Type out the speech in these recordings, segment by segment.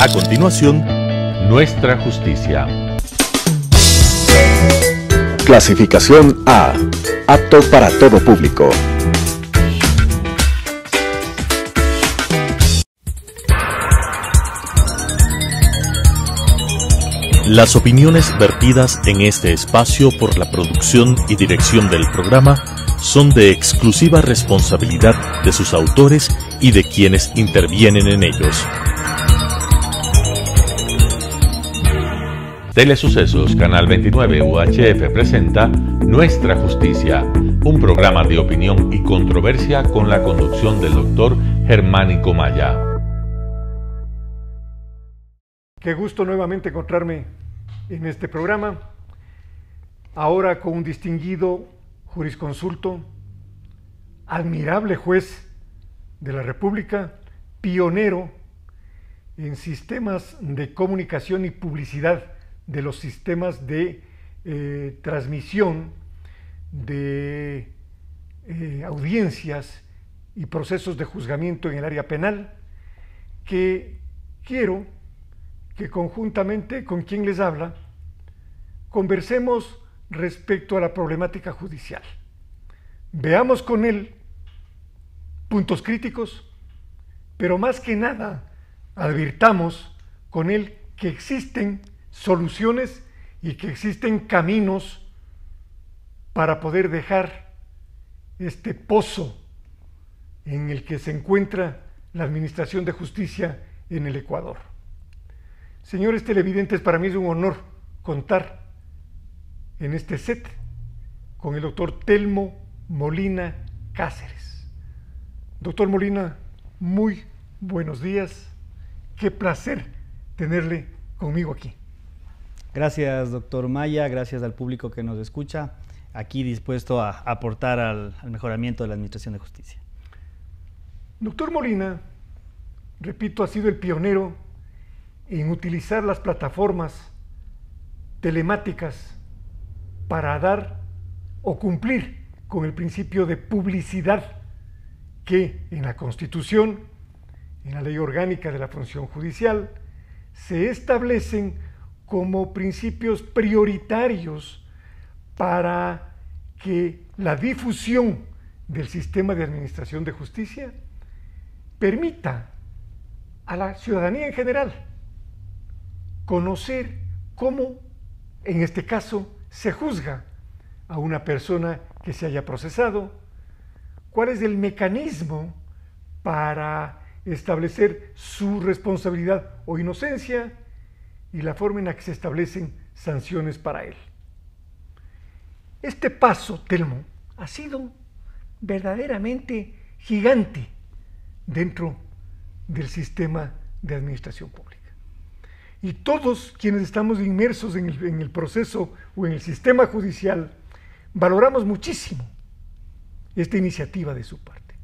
A continuación, Nuestra Justicia. Clasificación A. Apto para todo público. Las opiniones vertidas en este espacio por la producción y dirección del programa son de exclusiva responsabilidad de sus autores y de quienes intervienen en ellos. Telesucesos, Canal 29 UHF presenta Nuestra Justicia, un programa de opinión y controversia con la conducción del doctor Germánico Maya. Qué gusto nuevamente encontrarme en este programa, ahora con un distinguido jurisconsulto, admirable juez de la República, pionero en sistemas de comunicación y publicidad de los sistemas de transmisión de audiencias y procesos de juzgamiento en el área penal, que quiero que conjuntamente con quien les habla conversemos respecto a la problemática judicial. Veamos con él puntos críticos, pero más que nada advirtamos con él que existen soluciones y que existen caminos para poder dejar este pozo en el que se encuentra la administración de justicia en el Ecuador. Señores televidentes, para mí es un honor contar en este set con el doctor Telmo Molina Cáceres. Doctor Molina, muy buenos días. Qué placer tenerle conmigo aquí. Gracias, doctor Maya, gracias al público que nos escucha, aquí dispuesto a aportar al mejoramiento de la Administración de Justicia. Doctor Molina, repito, ha sido el pionero en utilizar las plataformas telemáticas para dar o cumplir con el principio de publicidad que en la Constitución, en la Ley Orgánica de la Función Judicial, se establecen como principios prioritarios para que la difusión del sistema de administración de justicia permita a la ciudadanía en general conocer cómo, en este caso, se juzga a una persona que se haya procesado, cuál es el mecanismo para establecer su responsabilidad o inocencia y la forma en la que se establecen sanciones para él. Este paso, Telmo, ha sido verdaderamente gigante dentro del sistema de administración pública. Y todos quienes estamos inmersos en el proceso o en el sistema judicial, valoramos muchísimo esta iniciativa de su parte.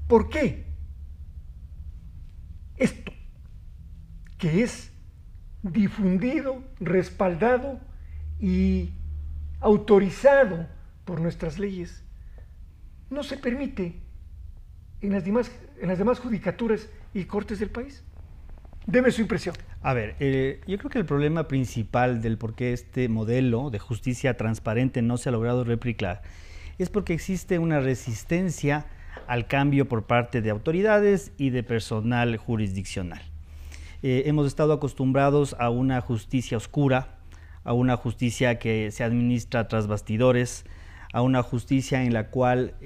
¿Por qué? Esto, que es difundido, respaldado y autorizado por nuestras leyes, no se permite en las demás judicaturas y cortes del país. Deme su impresión. A ver, yo creo que el problema principal del por qué este modelo de justicia transparente no se ha logrado replicar es porque existe una resistencia al cambio por parte de autoridades y de personal jurisdiccional. Hemos estado acostumbrados a una justicia oscura, a una justicia que se administra tras bastidores, a una justicia en la cual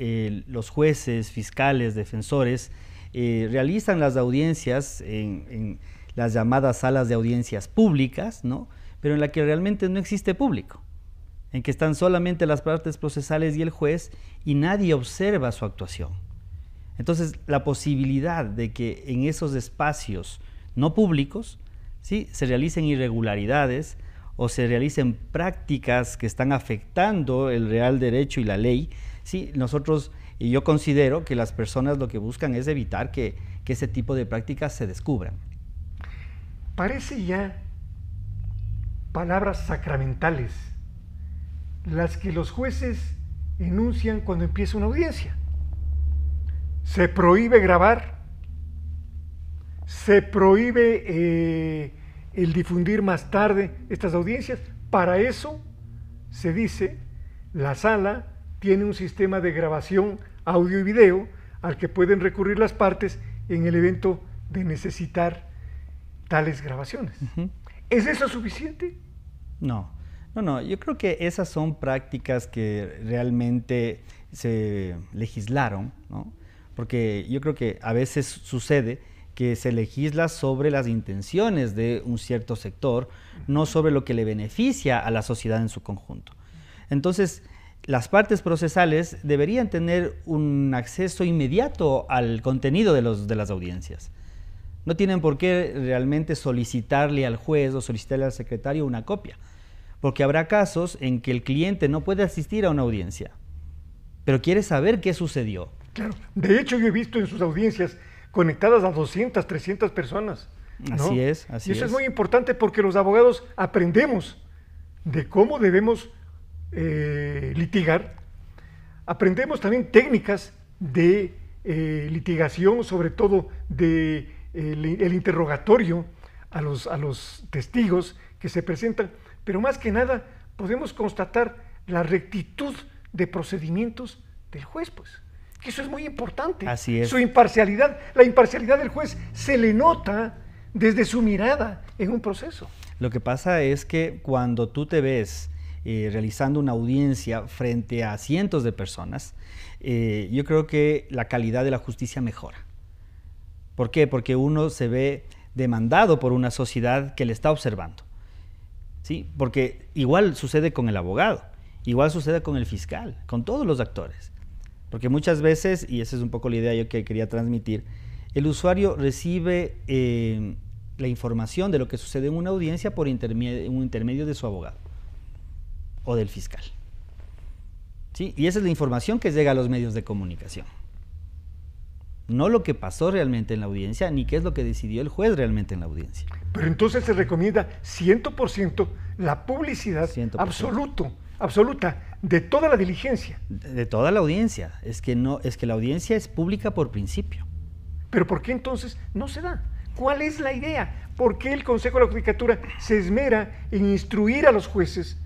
los jueces, fiscales, defensores realizan las audiencias en las llamadas salas de audiencias públicas, ¿no? Pero en la que realmente no existe público, en que están solamente las partes procesales y el juez y nadie observa su actuación. Entonces, la posibilidad de que en esos espacios no públicos, ¿sí?, se realicen irregularidades o se realicen prácticas que están afectando el real derecho y la ley, ¿sí?, y yo considero que las personas lo que buscan es evitar que ese tipo de prácticas se descubran. Parece ya palabras sacramentales las que los jueces enuncian cuando empieza una audiencia. Se prohíbe grabar, se prohíbe el difundir más tarde estas audiencias. Para eso se dice, la sala tiene un sistema de grabación audio y video al que pueden recurrir las partes en el evento de necesitar tales grabaciones. ¿Es eso suficiente? No, yo creo que esas son prácticas que realmente se legislaron, ¿no? Porque yo creo que a veces sucede que se legisla sobre las intenciones de un cierto sector, no sobre lo que le beneficia a la sociedad en su conjunto. Entonces, las partes procesales deberían tener un acceso inmediato al contenido de las audiencias. No tienen por qué realmente solicitarle al juez o solicitarle al secretario una copia, porque habrá casos en que el cliente no puede asistir a una audiencia, pero quiere saber qué sucedió. Claro, de hecho yo he visto en sus audiencias conectadas a 200, 300 personas, ¿no? Así es. Y eso es muy importante porque los abogados aprendemos de cómo debemos litigar, aprendemos también técnicas de litigación, sobre todo de el interrogatorio a los testigos que se presentan, pero más que nada podemos constatar la rectitud de procedimientos del juez, pues. Que eso es muy importante. Así es. Su imparcialidad, la imparcialidad del juez se le nota desde su mirada en un proceso. Lo que pasa es que cuando tú te ves realizando una audiencia frente a cientos de personas, yo creo que la calidad de la justicia mejora. ¿Por qué? Porque uno se ve demandado por una sociedad que le está observando, ¿sí? Porque igual sucede con el abogado, igual sucede con el fiscal, con todos los actores. Porque muchas veces, y esa es un poco la idea yo que quería transmitir, el usuario recibe la información de lo que sucede en una audiencia por un intermedio de su abogado o del fiscal, ¿sí? Y esa es la información que llega a los medios de comunicación. No lo que pasó realmente en la audiencia, ni qué es lo que decidió el juez realmente en la audiencia. Pero entonces se recomienda 100% la publicidad 100%. absoluta de toda la diligencia. De toda la audiencia. Es que la audiencia es pública por principio. Pero ¿por qué entonces no se da? ¿Cuál es la idea? ¿Por qué el Consejo de la Judicatura se esmera en instruir a los jueces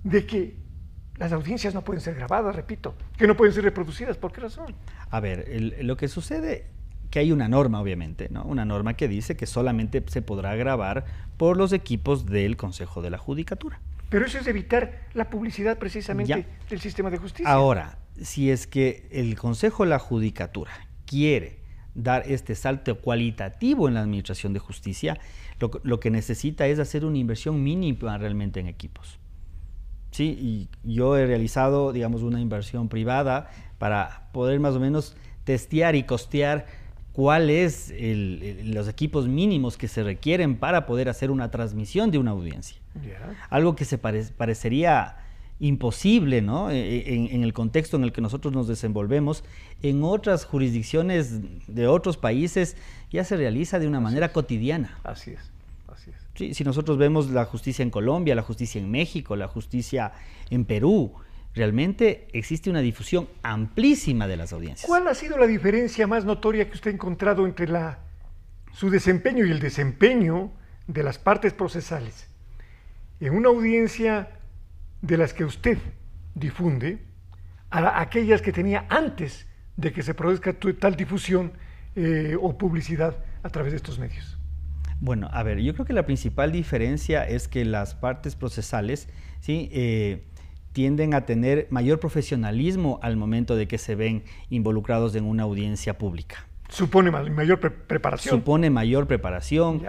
de que las audiencias no pueden ser grabadas, repito, que no pueden ser reproducidas? ¿Por qué razón? A ver, lo que sucede, que hay una norma, obviamente, ¿no? Una norma que dice que solamente se podrá grabar por los equipos del Consejo de la Judicatura. Pero eso es evitar la publicidad precisamente del sistema de justicia. Ahora, si es que el Consejo de la Judicatura quiere dar este salto cualitativo en la administración de justicia, lo que necesita es hacer una inversión mínima realmente en equipos. Sí, y yo he realizado, digamos, una inversión privada para poder más o menos testear y costear cuáles los equipos mínimos que se requieren para poder hacer una transmisión de una audiencia. Algo que se parecería imposible, ¿no? En el contexto en el que nosotros nos desenvolvemos. En otras jurisdicciones de otros países ya se realiza de una manera cotidiana. Así es. Sí, si nosotros vemos la justicia en Colombia, la justicia en México, la justicia en Perú, realmente existe una difusión amplísima de las audiencias. ¿Cuál ha sido la diferencia más notoria que usted ha encontrado entre su desempeño y el desempeño de las partes procesales en una audiencia de las que usted difunde a aquellas que tenía antes de que se produzca tal difusión o publicidad a través de estos medios? Bueno, a ver, yo creo que la principal diferencia es que las partes procesales, ¿sí? Tienden a tener mayor profesionalismo al momento de que se ven involucrados en una audiencia pública. Supone mayor preparación. Supone mayor preparación,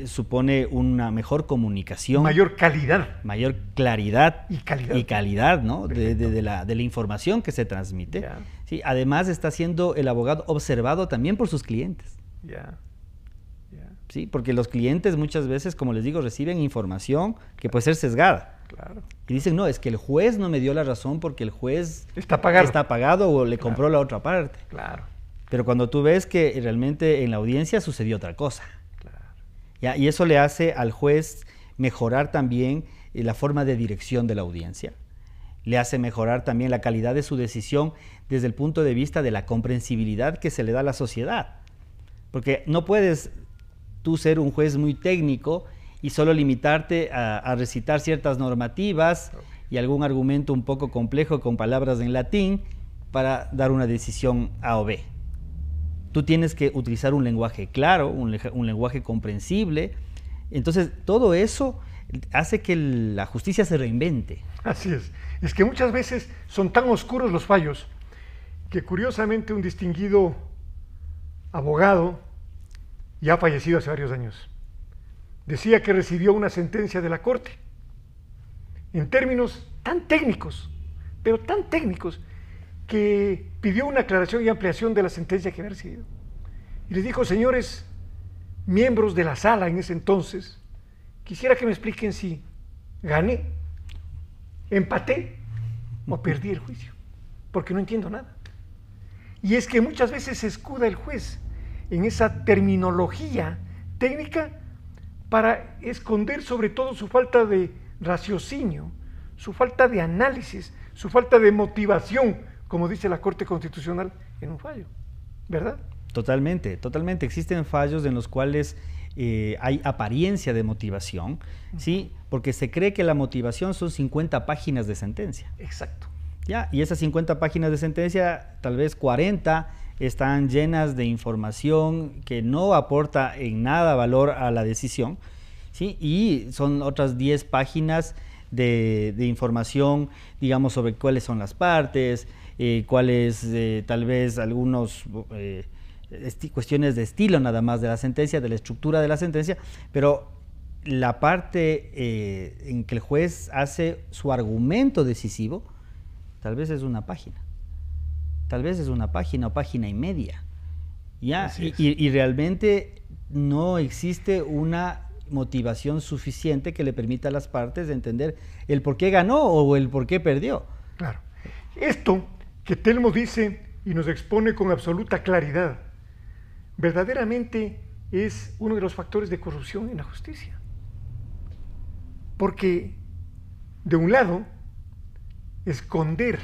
supone una mejor comunicación. Mayor calidad. Mayor claridad. Y calidad, ¿no? de la información que se transmite. ¿Sí? Además está siendo el abogado observado también por sus clientes. ¿Sí? Porque los clientes muchas veces, como les digo, reciben información que puede ser sesgada. Claro. Y dicen, no, es que el juez no me dio la razón porque el juez está pagado o le compró la otra parte. Claro. Pero cuando tú ves que realmente en la audiencia sucedió otra cosa. Claro. Y eso le hace al juez mejorar también la forma de dirección de la audiencia. Le hace mejorar también la calidad de su decisión desde el punto de vista de la comprensibilidad que se le da a la sociedad. Porque no puedes tú ser un juez muy técnico y solo limitarte a recitar ciertas normativas y algún argumento un poco complejo con palabras en latín para dar una decisión A o B. Tú tienes que utilizar un lenguaje claro, un lenguaje comprensible. Entonces, todo eso hace que la justicia se reinvente. Así es. Es que muchas veces son tan oscuros los fallos que curiosamente un distinguido abogado, ya fallecido hace varios años, decía que recibió una sentencia de la Corte en términos tan técnicos, pero tan técnicos, que pidió una aclaración y ampliación de la sentencia que había recibido. Y les dijo: señores miembros de la sala en ese entonces, quisiera que me expliquen si gané, empaté o perdí el juicio, porque no entiendo nada. Y es que muchas veces se escuda el juez en esa terminología técnica para esconder sobre todo su falta de raciocinio, su falta de análisis, su falta de motivación, como dice la Corte Constitucional en un fallo, ¿verdad? Totalmente, totalmente. Existen fallos en los cuales hay apariencia de motivación, ¿sí? Porque se cree que la motivación son 50 páginas de sentencia. Exacto. Ya, y esas 50 páginas de sentencia, tal vez 40 están llenas de información que no aporta en nada valor a la decisión, ¿sí? Y son otras 10 páginas de información, digamos, sobre cuáles son las partes, cuáles tal vez algunos cuestiones de estilo nada más de la sentencia, de la estructura de la sentencia, pero la parte en que el juez hace su argumento decisivo, tal vez es una página, tal vez es una página o página y media, ¿ya? Y realmente no existe una motivación suficiente que le permita a las partes de entender el por qué ganó o el por qué perdió. Claro. Esto que Telmo dice y nos expone con absoluta claridad, verdaderamente es uno de los factores de corrupción en la justicia. Porque, de un lado, esconder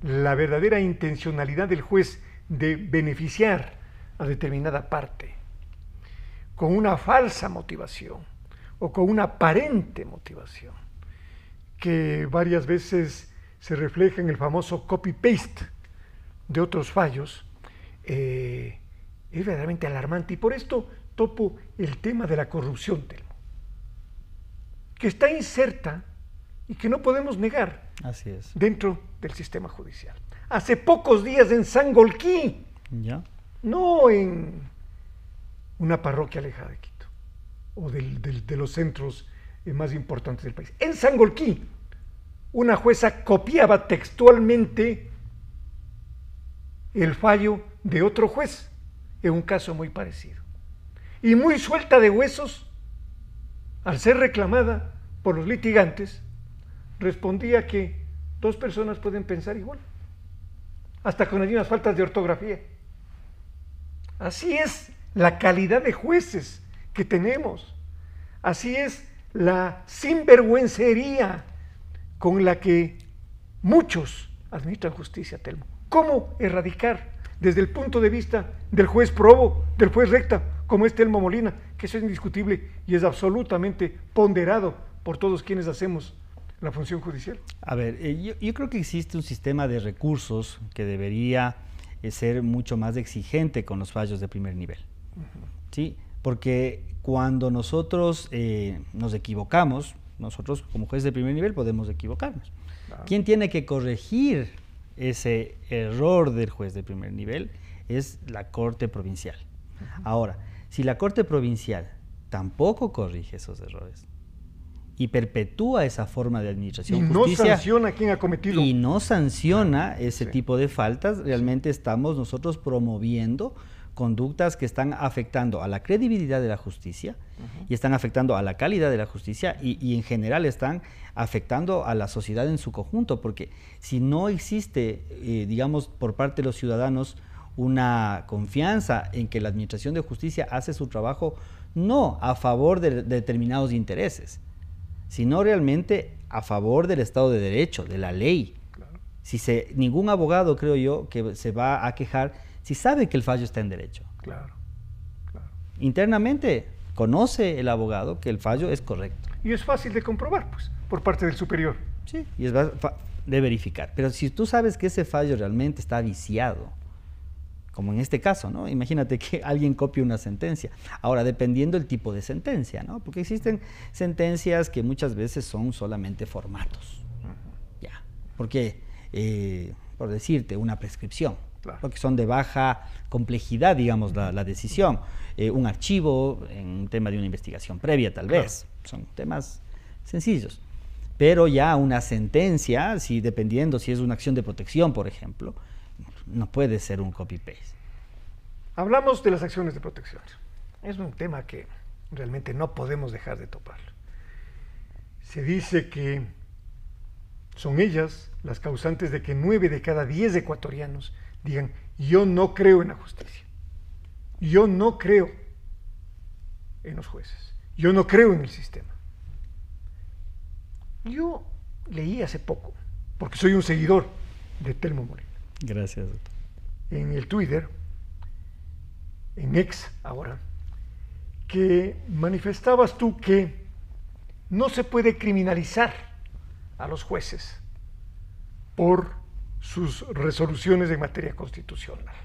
la verdadera intencionalidad del juez de beneficiar a determinada parte con una falsa motivación o con una aparente motivación, que varias veces se refleja en el famoso copy-paste de otros fallos, es verdaderamente alarmante. Y por esto topo el tema de la corrupción, Telmo, que está inserta y que no podemos negar. Así es. Dentro del sistema judicial. Hace pocos días en Sangolquí, ¿ya? No en una parroquia alejada de Quito o de los centros más importantes del país. En Sangolquí, una jueza copiaba textualmente el fallo de otro juez en un caso muy parecido. Y muy suelta de huesos, al ser reclamada por los litigantes, respondía que dos personas pueden pensar igual, hasta con algunas faltas de ortografía. Así es la calidad de jueces que tenemos, así es la sinvergüencería con la que muchos administran justicia, Telmo. ¿Cómo erradicar desde el punto de vista del juez probo, del juez recta, como es Telmo Molina, que eso es indiscutible y es absolutamente ponderado por todos quienes hacemos la función judicial? A ver, yo creo que existe un sistema de recursos que debería ser mucho más exigente con los fallos de primer nivel, ¿sí? Porque cuando nosotros nos equivocamos, nosotros como juez de primer nivel podemos equivocarnos. Claro. ¿Quién tiene que corregir ese error del juez de primer nivel? Es la Corte Provincial. Ahora, si la Corte Provincial tampoco corrige esos errores y perpetúa esa forma de administración y justicia, no sanciona a quien ha cometido, y no sanciona ese tipo de faltas, realmente estamos nosotros promoviendo conductas que están afectando a la credibilidad de la justicia y están afectando a la calidad de la justicia y en general están afectando a la sociedad en su conjunto, porque si no existe, digamos, por parte de los ciudadanos una confianza en que la administración de justicia hace su trabajo no a favor de determinados intereses, sino realmente a favor del Estado de Derecho, de la ley. Claro. Ningún abogado, creo yo, que se va a quejar si sabe que el fallo está en derecho. Claro. internamente conoce el abogado que el fallo es correcto. Y es fácil de comprobar, pues, por parte del superior. Sí, y es de verificar. Pero si tú sabes que ese fallo realmente está viciado, como en este caso, ¿no? Imagínate que alguien copie una sentencia. Ahora, dependiendo del tipo de sentencia, ¿no? Porque existen sentencias que muchas veces son solamente formatos. Ya. Porque, por decirte, una prescripción. Claro. Porque son de baja complejidad, digamos, la decisión. Un archivo, en un tema de una investigación previa, tal vez. Son temas sencillos. Pero ya una sentencia, dependiendo si es una acción de protección, por ejemplo, no puede ser un copy-paste. Hablamos de las acciones de protección. Es un tema que realmente no podemos dejar de topar. Se dice que son ellas las causantes de que 9 de cada 10 ecuatorianos digan: yo no creo en la justicia, yo no creo en los jueces, yo no creo en el sistema. Yo leí hace poco, porque soy un seguidor de Telmo Moreno. Gracias, doctor. En el Twitter, en X ahora, que manifestabas tú que no se puede criminalizar a los jueces por sus resoluciones en materia constitucional.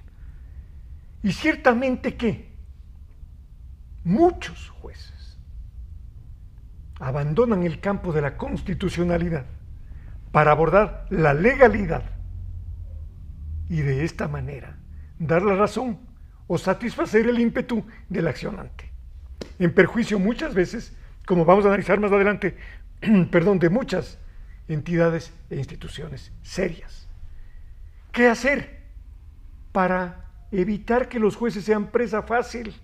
Y ciertamente que muchos jueces abandonan el campo de la constitucionalidad para abordar la legalidad y de esta manera dar la razón o satisfacer el ímpetu del accionante, en perjuicio muchas veces, como vamos a analizar más adelante, de muchas entidades e instituciones serias. ¿Qué hacer para evitar que los jueces sean presa fácil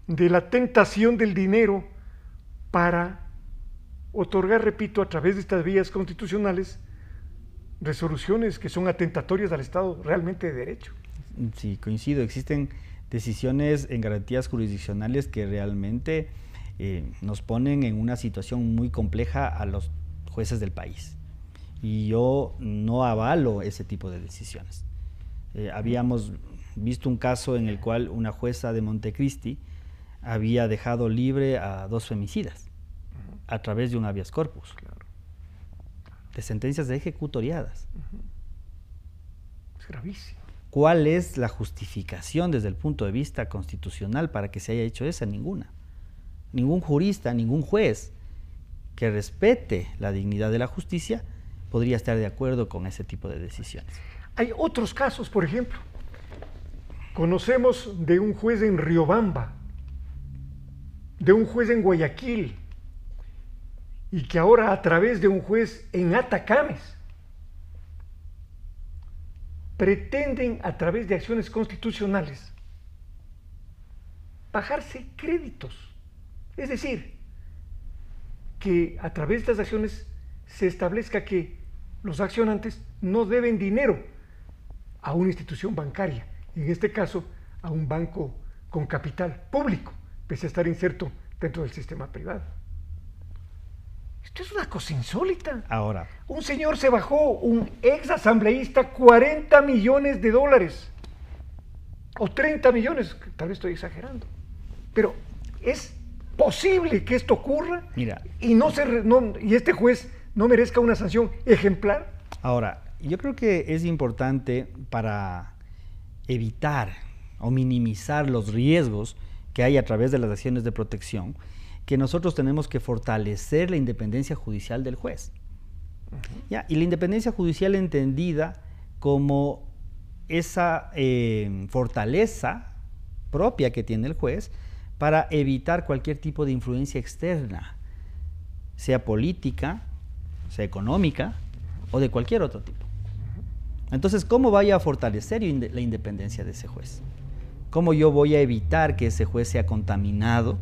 de la tentación del dinero para otorgar, repito, a través de estas vías constitucionales, resoluciones que son atentatorias al Estado realmente de derecho? Sí, coincido. Existen decisiones en garantías jurisdiccionales que realmente nos ponen en una situación muy compleja a los jueces del país. Y yo no avalo ese tipo de decisiones. Habíamos visto un caso en el cual una jueza de Montecristi había dejado libre a 2 femicidas a través de un habeas corpus, de sentencias de ejecutoriadas. Es gravísimo. ¿Cuál es la justificación desde el punto de vista constitucional para que se haya hecho esa? Ninguna. Ningún jurista, ningún juez que respete la dignidad de la justicia podría estar de acuerdo con ese tipo de decisiones. Hay otros casos, por ejemplo. Conocemos de un juez en Riobamba, de un juez en Guayaquil, y que ahora a través de un juez en Atacames pretenden a través de acciones constitucionales bajarse créditos. Es decir, que a través de estas acciones se establezca que los accionantes no deben dinero a una institución bancaria, en este caso a un banco con capital público, pese a estar inserto dentro del sistema privado. Esto es una cosa insólita. Ahora, un señor se bajó, un ex asambleísta, $40 millones, o 30 millones, tal vez estoy exagerando, pero es posible que esto ocurra. Mira, y este juez no merezca una sanción ejemplar. Ahora, yo creo que es importante para evitar o minimizar los riesgos que hay a través de las acciones de protección, que nosotros tenemos que fortalecer la independencia judicial del juez. ¿Ya? Y la independencia judicial entendida como esa fortaleza propia que tiene el juez para evitar cualquier tipo de influencia externa, sea política, sea económica o de cualquier otro tipo. Entonces, ¿cómo vaya a fortalecer la independencia de ese juez? ¿Cómo yo voy a evitar que ese juez sea contaminado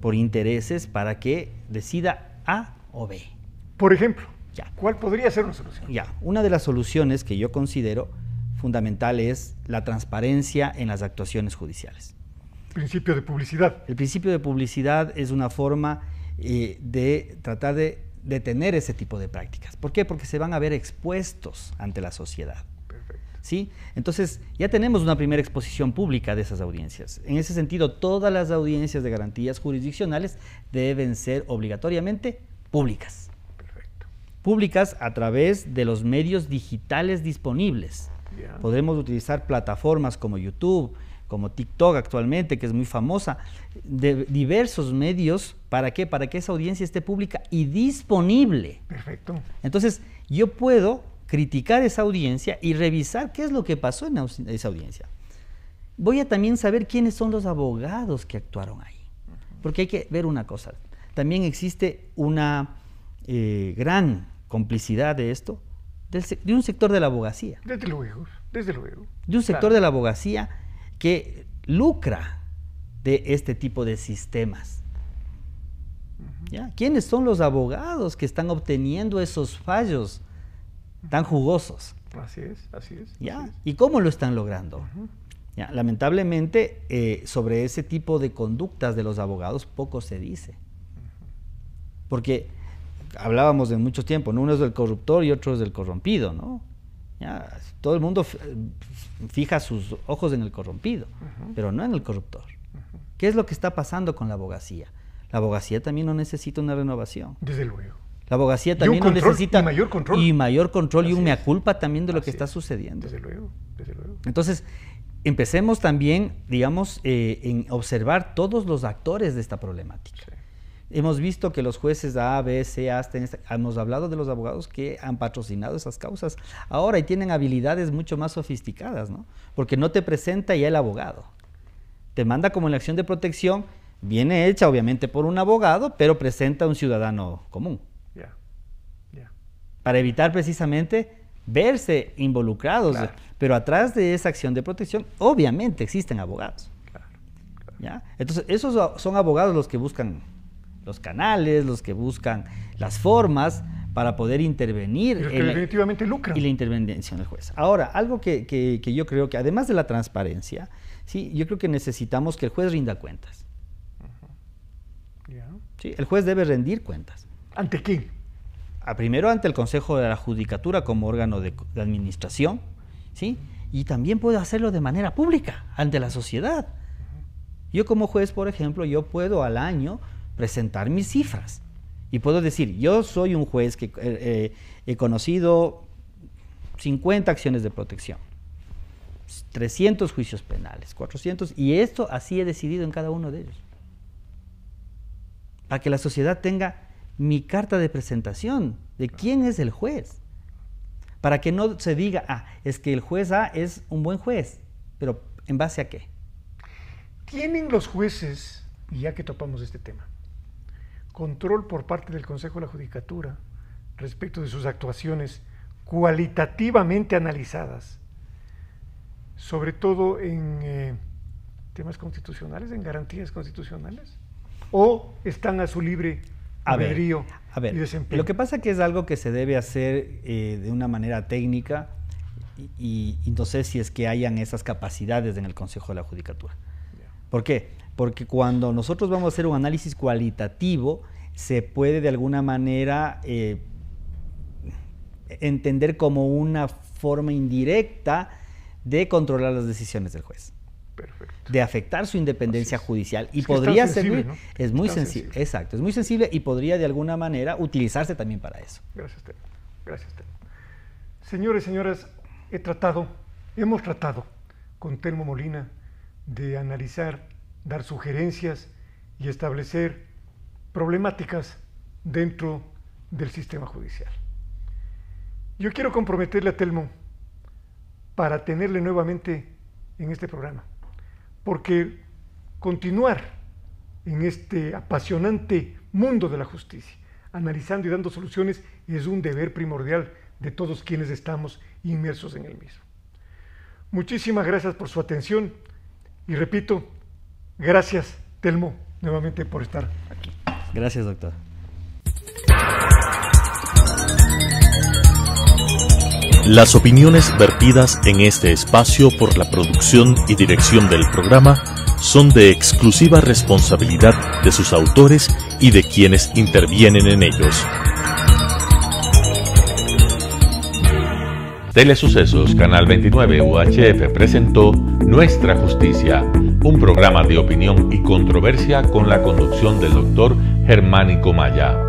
por intereses para que decida A o B? Por ejemplo, ya. ¿Cuál podría ser una solución? Ya, una de las soluciones que yo considero fundamental es la transparencia en las actuaciones judiciales. Principio de publicidad. El principio de publicidad es una forma de tratar de detener ese tipo de prácticas. ¿Por qué? Porque se van a ver expuestos ante la sociedad. Perfecto. ¿sí? Entonces, ya tenemos una primera exposición pública de esas audiencias. En ese sentido, todas las audiencias de garantías jurisdiccionales deben ser obligatoriamente públicas. Perfecto. Públicas a través de los medios digitales disponibles. Ya. Podremos utilizar plataformas como YouTube, como TikTok actualmente, que es muy famosa, de diversos medios. ¿Para qué? Para que esa audiencia esté pública y disponible. Perfecto. Entonces, yo puedo criticar esa audiencia y revisar qué es lo que pasó en esa audiencia. Voy a también saber quiénes son los abogados que actuaron ahí. Porque hay que ver una cosa. También existe una gran complicidad de esto, de un sector de la abogacía. Desde luego, desde luego. De un sector de la abogacía que lucra de este tipo de sistemas. ¿Ya? ¿Quiénes son los abogados que están obteniendo esos fallos tan jugosos? Así es, así es. ¿Ya? Así es. ¿Y cómo lo están logrando? ¿Ya? Lamentablemente, sobre ese tipo de conductas de los abogados poco se dice. Porque hablábamos de mucho tiempo, ¿no? Uno es del corruptor y otro es del corrompido, ¿no? ¿Ya? Todo el mundo fija sus ojos en el corrompido, pero no en el corruptor. ¿Qué es lo que está pasando con la abogacía? La abogacía también no necesita una renovación. Desde luego. La abogacía también no necesita... Y mayor control. Y mayor control y un Así mea es. culpa también de lo que Así está es. sucediendo. Desde luego, desde luego. Entonces, empecemos también, digamos, en observar todos los actores de esta problemática. Sí. Hemos visto que los jueces A, B, C, hasta hemos hablado de los abogados que han patrocinado esas causas ahora y tienen habilidades mucho más sofisticadas, ¿no? Porque no te presenta ya el abogado. Te manda como en la acción de protección, viene hecha obviamente por un abogado, pero presenta a un ciudadano común. Ya, ya. Para evitar precisamente verse involucrados. Claro. Pero atrás de esa acción de protección, obviamente existen abogados. Claro, claro. ¿Ya? Entonces, esos son abogados los que buscan los canales, los que buscan las formas para poder intervenir. Pero que definitivamente lucran. Y la intervención del juez. Ahora, algo que yo creo que, además de la transparencia, sí, yo creo que necesitamos que el juez rinda cuentas. Ya. ¿Sí? El juez debe rendir cuentas. ¿Ante quién? Primero ante el Consejo de la Judicatura como órgano de administración, ¿sí? Y también puedo hacerlo de manera pública, ante la sociedad. Yo como juez, por ejemplo, yo puedo al año presentar mis cifras y puedo decir, yo soy un juez que he conocido 50 acciones de protección, 300 juicios penales, 400, y esto así he decidido en cada uno de ellos. Para que la sociedad tenga mi carta de presentación de quién es el juez. Para que no se diga, es que el juez A es un buen juez, pero ¿en base a qué? ¿Tienen los jueces, y ya que topamos este tema, control por parte del Consejo de la Judicatura respecto de sus actuaciones cualitativamente analizadas, sobre todo en temas constitucionales, en garantías constitucionales? ¿O están a su libre albedrío y desempeño? Lo que pasa que es algo que se debe hacer de una manera técnica y no sé si es que hayan esas capacidades en el Consejo de la Judicatura. ¿Por qué? Porque cuando nosotros vamos a hacer un análisis cualitativo, se puede de alguna manera entender como una forma indirecta de controlar las decisiones del juez. Perfecto. De afectar su independencia judicial y es que podría es tan sensible, ser, ¿no? es muy Tan sensible, sensible. exacto, es muy sensible y podría de alguna manera utilizarse también para eso. Gracias, Telmo. Gracias, Telmo. Señores, señoras, hemos tratado con Telmo Molina de analizar, dar sugerencias y establecer problemáticas dentro del sistema judicial. Yo quiero comprometerle a Telmo para tenerle nuevamente en este programa, porque continuar en este apasionante mundo de la justicia, analizando y dando soluciones, es un deber primordial de todos quienes estamos inmersos en el mismo. Muchísimas gracias por su atención y repito, gracias, Telmo, nuevamente por estar aquí. Gracias, doctor. Las opiniones vertidas en este espacio por la producción y dirección del programa son de exclusiva responsabilidad de sus autores y de quienes intervienen en ellos. Telesucesos, Canal 29 UHF presentó Nuestra Justicia, un programa de opinión y controversia con la conducción del doctor Germánico Maya.